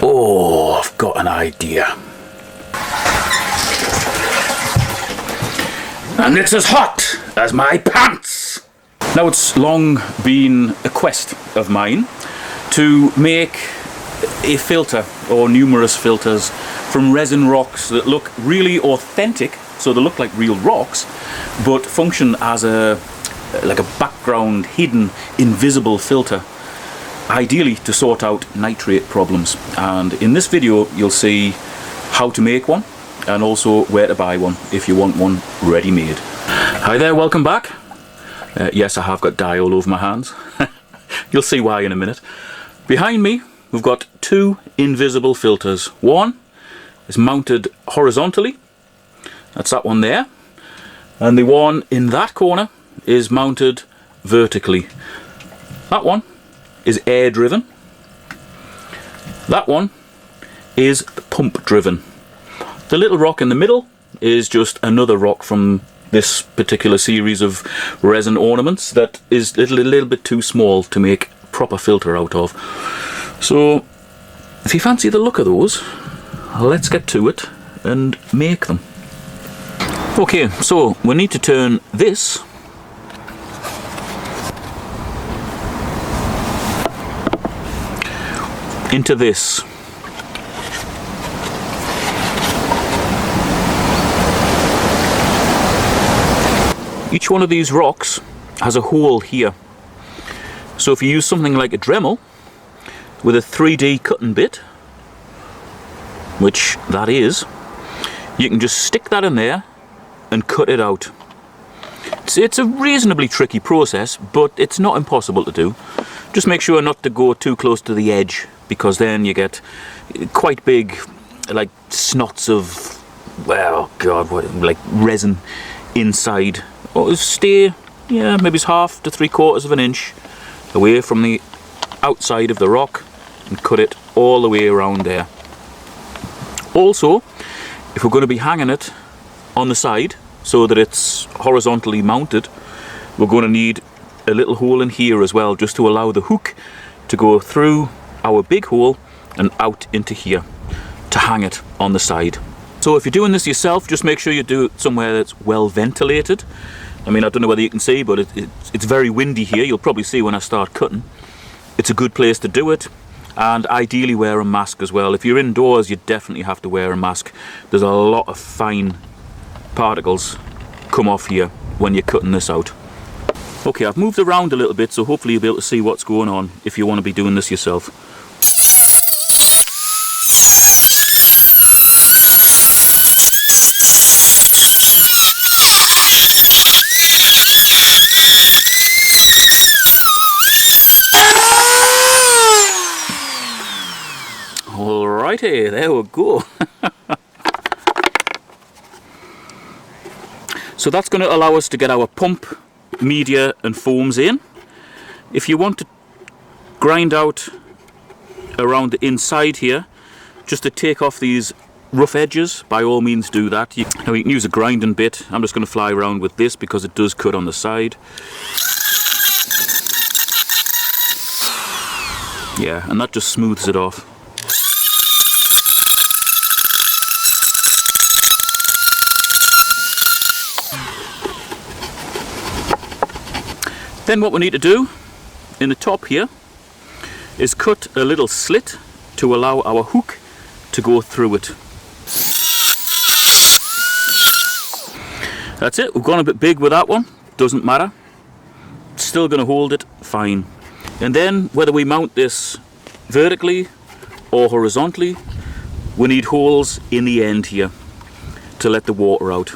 Oh, I've got an idea. And it's as hot as my pants! Now, it's long been a quest of mine to make a filter, or numerous filters, from resin rocks that look really authentic, so they look like real rocks, but function as like a background, hidden, invisible filter, ideally to sort out nitrate problems. And in this video you'll see how to make one, and also where to buy one if you want one ready-made. Hi there, welcome back. Yes, I have got dye all over my hands. You'll see why in a minute. Behind me we've got two invisible filters. One is mounted horizontally, that's that one there, and the one in that corner is mounted vertically. That one is air driven, that one is pump driven. The little rock in the middle is just another rock from this particular series of resin ornaments that is a little bit too small to make a proper filter out of. So if you fancy the look of those, let's get to it and make them. Okay, so we need to turn this into this. Each one of these rocks has a hole here. So if you use something like a Dremel with a 3D cutting bit, which that is, you can just stick that in there and cut it out. It's a reasonably tricky process, but it's not impossible to do. Just make sure not to go too close to the edge, because then you get quite big, like snots of, well, God, what, like resin inside. Or stay, yeah, maybe it's 1/2 to 3/4 of an inch away from the outside of the rock, and cut it all the way around there. Also, if we're going to be hanging it on the side so that it's horizontally mounted, we're going to need a little hole in here as well, just to allow the hook to go through our big hole and out into here to hang it on the side. So if you're doing this yourself, just make sure you do it somewhere that's well ventilated. I mean, I don't know whether you can see, but it's very windy here. You'll probably see when I start cutting. It's a good place to do it, and ideally wear a mask as well. If you're indoors, you definitely have to wear a mask. There's a lot of fine particles come off here when you're cutting this out. Okay, I've moved around a little bit, so hopefully you'll be able to see what's going on if you want to be doing this yourself. Alrighty, there we go. So that's going to allow us to get our pump, media and foams in. If you want to grind out around the inside here, just to take off these rough edges, by all means do that. Now you can use a grinding bit. I'm just going to fly around with this because it does cut on the side. Yeah, and that just smooths it off. Then what we need to do in the top here is cut a little slit to allow our hook to go through it. That's it, we've gone a bit big with that one, doesn't matter. It's still going to hold it fine. And then whether we mount this vertically or horizontally, we need holes in the end here to let the water out.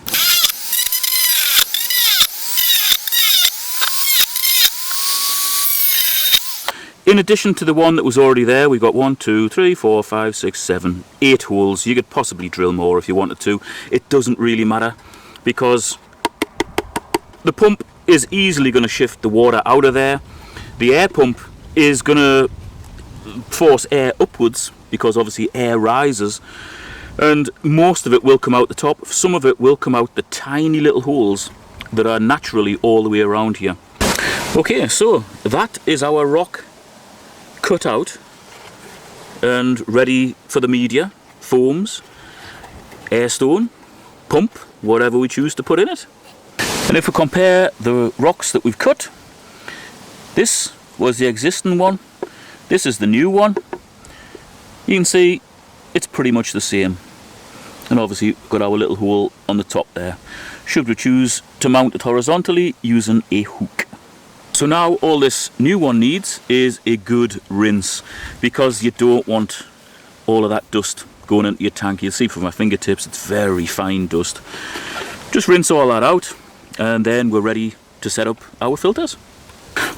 In addition to the one that was already there, we've got 1, 2, 3, 4, 5, 6, 7, 8 holes. You could possibly drill more if you wanted to. It doesn't really matter, because the pump is easily going to shift the water out of there. The air pump is going to force air upwards, because obviously air rises, and most of it will come out the top. Some of it will come out the tiny little holes that are naturally all the way around here. Okay, so that is our rock cut out and ready for the media, foams, airstone, pump, whatever we choose to put in it. And if we compare the rocks that we've cut, this was the existing one, this is the new one. You can see it's pretty much the same. And obviously we've got our little hole on the top there, should we choose to mount it horizontally using a hook. So now all this new one needs is a good rinse, because you don't want all of that dust going into your tank. You'll see from my fingertips it's very fine dust. Just rinse all that out and then we're ready to set up our filters.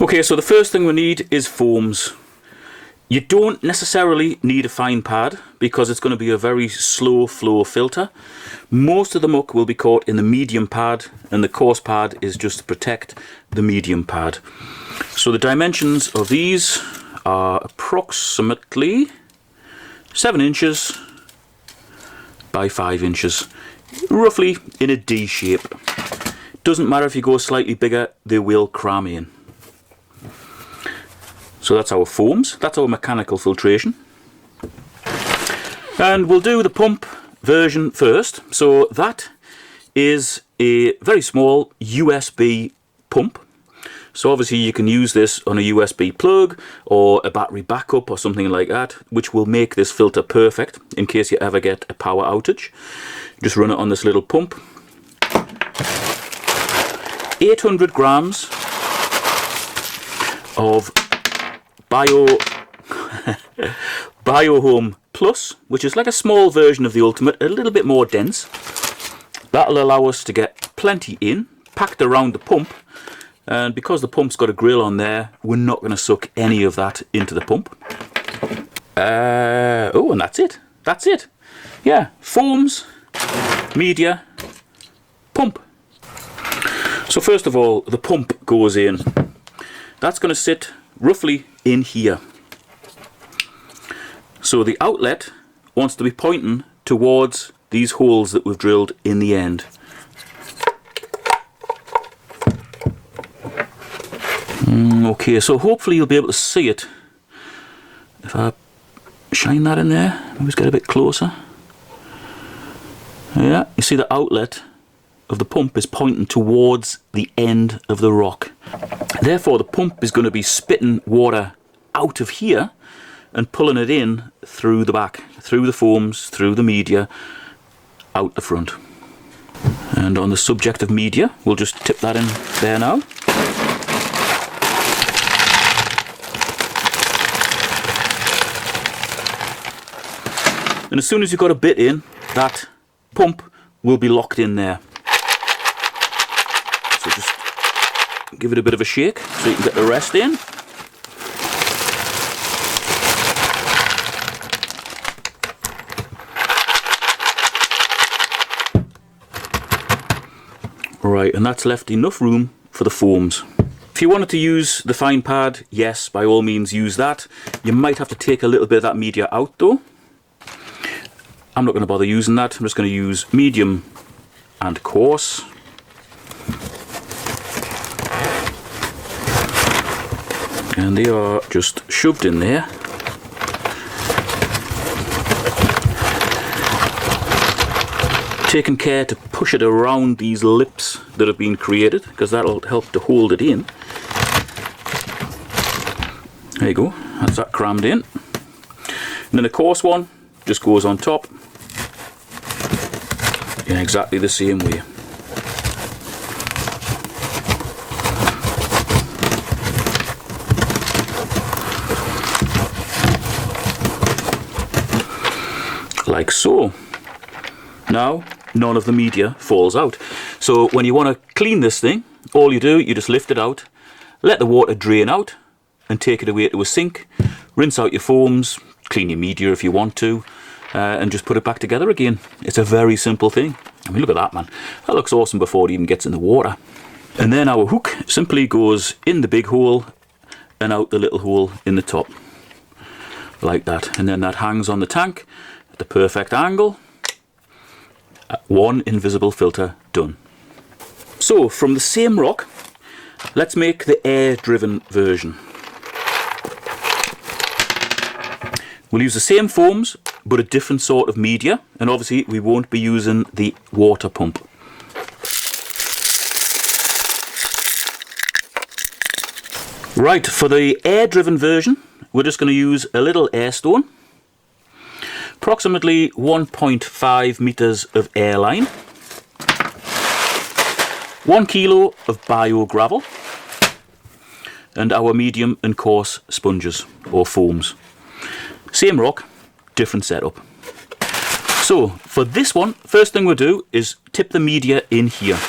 Okay, so the first thing we need is foams. You don't necessarily need a fine pad because it's going to be a very slow flow filter. Most of the muck will be caught in the medium pad, and the coarse pad is just to protect the medium pad. So the dimensions of these are approximately 7 inches by 5 inches, roughly in a D shape. Doesn't matter if you go slightly bigger, they will cram in. So that's our foams, that's our mechanical filtration. And we'll do the pump version first. So that is a very small USB pump. So obviously you can use this on a USB plug or a battery backup or something like that, which will make this filter perfect in case you ever get a power outage. Just run it on this little pump. 800 grams of Biohome Plus, which is like a small version of the Ultimate, a little bit more dense. That'll allow us to get plenty in, packed around the pump, and because the pump's got a grill on there, we're not going to suck any of that into the pump. Oh, and that's it. That's it. Yeah, foams, media, pump. So first of all, the pump goes in. That's going to sit roughly in here. So the outlet wants to be pointing towards these holes that we've drilled in the end. Okay, so hopefully you'll be able to see it. If I shine that in there, maybe just get a bit closer. Yeah, you see the outlet of the pump is pointing towards the end of the rock. Therefore the pump is going to be spitting water out of here and pulling it in through the back, through the foams, through the media, out the front. And on the subject of media, we'll just tip that in there now. And as soon as you've got a bit in, that pump will be locked in there. So just give it a bit of a shake so you can get the rest in. Right, and that's left enough room for the foams. If you wanted to use the fine pad, yes, by all means use that. You might have to take a little bit of that media out though. I'm not going to bother using that. I'm just going to use medium and coarse. And they are just shoved in there. Taking care to push it around these lips that have been created, because that'll help to hold it in. There you go, that's that crammed in. And then the coarse one just goes on top in exactly the same way. Like so. Now none of the media falls out. So when you want to clean this thing, all you do, you just lift it out, let the water drain out and take it away to a sink, rinse out your foams, clean your media if you want to, and just put it back together again. It's a very simple thing. I mean, look at that, man. That looks awesome before it even gets in the water. And then our hook simply goes in the big hole and out the little hole in the top, like that. And then that hangs on the tank at the perfect angle. One invisible filter done. So from the same rock, let's make the air driven version. We'll use the same foams, but a different sort of media, and obviously we won't be using the water pump. Right, for the air-driven version, we're just going to use a little air stone, approximately 1.5 meters of air line, 1 kilo of bio gravel, and our medium and coarse sponges or foams. Same rock, different setup. So for this one, first thing we'll do is tip the media in here.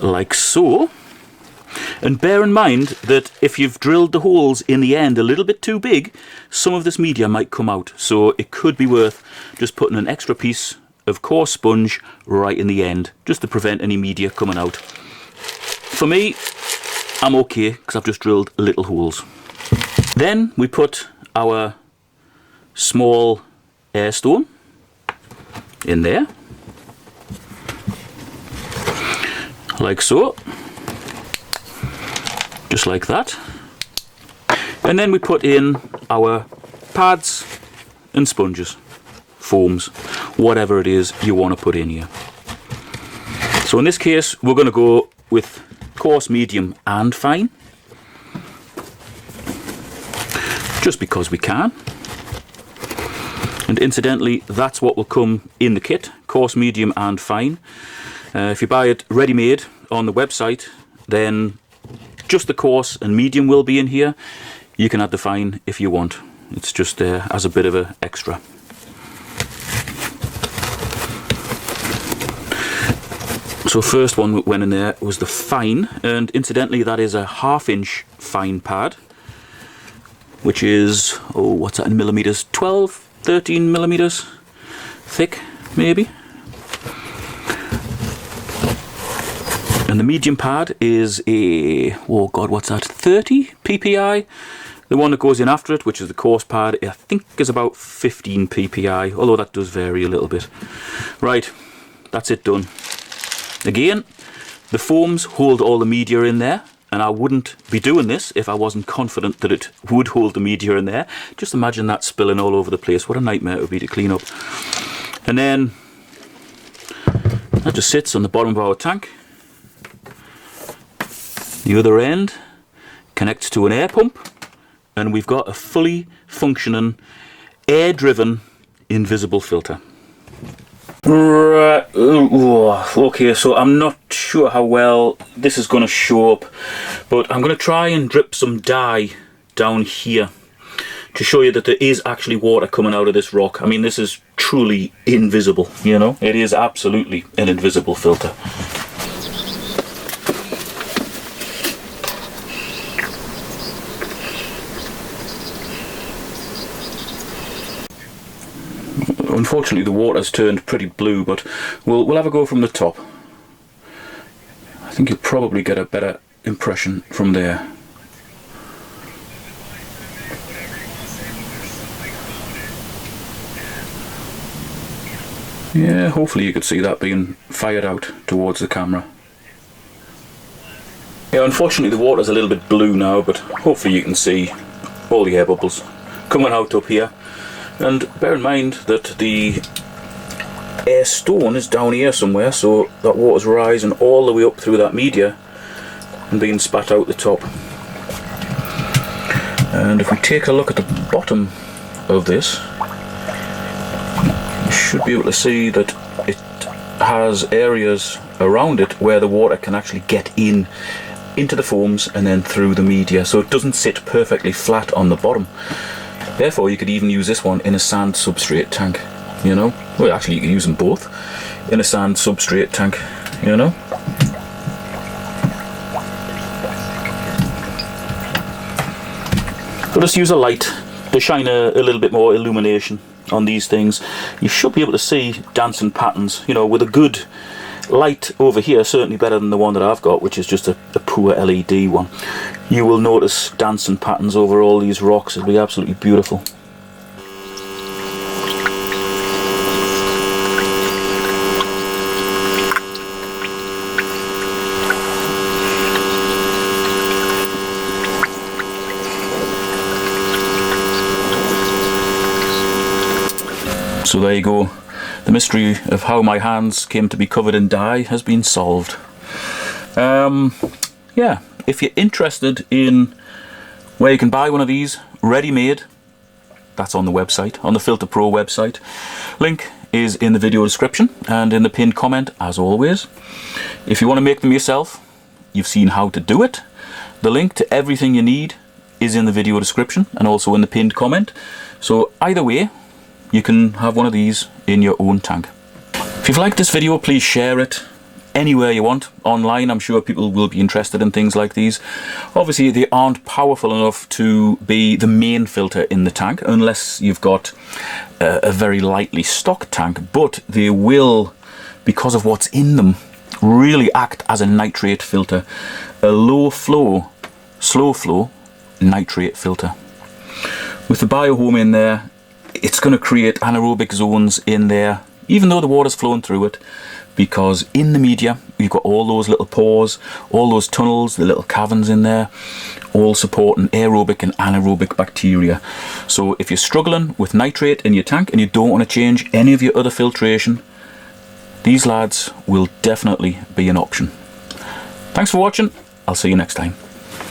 Like so. And bear in mind that if you've drilled the holes in the end a little bit too big, some of this media might come out. So it could be worth just putting an extra piece of coarse sponge right in the end, just to prevent any media coming out. For me, I'm okay because I've just drilled little holes. Then we put our small air stone in there, like so. Just like that. And then we put in our pads and sponges, foams, whatever it is you want to put in here. So in this case, we're going to go with coarse, medium and fine, just because we can. And incidentally, that's what will come in the kit, coarse, medium and fine. If you buy it ready-made on the website, then just the coarse and medium will be in here. You can add the fine if you want. It's just there as a bit of an extra. So first one that went in there was the fine, and incidentally that is a 1/2 inch fine pad, which is, oh, what's that in millimeters? 12, 13 millimeters thick, maybe. And the medium pad is a, oh god, what's that, 30 ppi? The one that goes in after it, which is the coarse pad, I think is about 15 ppi, although that does vary a little bit. Right, that's it done. Again, the foams hold all the media in there, and I wouldn't be doing this if I wasn't confident that it would hold the media in there. Just imagine that spilling all over the place. What a nightmare it would be to clean up. And then that just sits on the bottom of our tank. The other end connects to an air pump, and we've got a fully functioning air-driven invisible filter. Right, okay, so I'm not sure how well this is going to show up, but I'm going to try and drip some dye down here to show you that there is actually water coming out of this rock. I mean, this is truly invisible, you know? It is absolutely an invisible filter. Unfortunately the water's turned pretty blue, but we'll have a go from the top. I think you'll probably get a better impression from there. Yeah, hopefully you could see that being fired out towards the camera. Yeah, unfortunately the water's a little bit blue now, but hopefully you can see all the air bubbles coming out up here. And bear in mind that the air stone is down here somewhere, so that water's rising all the way up through that media and being spat out the top. And if we take a look at the bottom of this, you should be able to see that it has areas around it where the water can actually get into the foams and then through the media, so it doesn't sit perfectly flat on the bottom. Therefore you could even use this one in a sand substrate tank, you know. Well, actually you can use them both in a sand substrate tank, you know. We'll just use a light to shine a little bit more illumination on these things. You should be able to see dancing patterns, you know, with a good light over here, certainly better than the one that I've got, which is just a poor LED one. You will notice dancing patterns over all these rocks. It'll be absolutely beautiful. So there you go. The mystery of how my hands came to be covered in dye has been solved. Yeah, if you're interested in where you can buy one of these ready-made, that's on the website, on the Filter Pro website. Link is in the video description and in the pinned comment, as always. If you want to make them yourself, you've seen how to do it. The link to everything you need is in the video description and also in the pinned comment. So either way, you can have one of these in your own tank. If you've liked this video, please share it anywhere you want. Online, I'm sure people will be interested in things like these. Obviously, they aren't powerful enough to be the main filter in the tank, unless you've got a very lightly stocked tank, but they will, because of what's in them, really act as a nitrate filter. A low flow, slow flow nitrate filter. With the biohome in there, it's going to create anaerobic zones in there, even though the water's flowing through it, because in the media you've got all those little pores, all those tunnels, the little caverns in there, all supporting aerobic and anaerobic bacteria. So if you're struggling with nitrate in your tank and you don't want to change any of your other filtration, these lads will definitely be an option. Thanks for watching. I'll see you next time.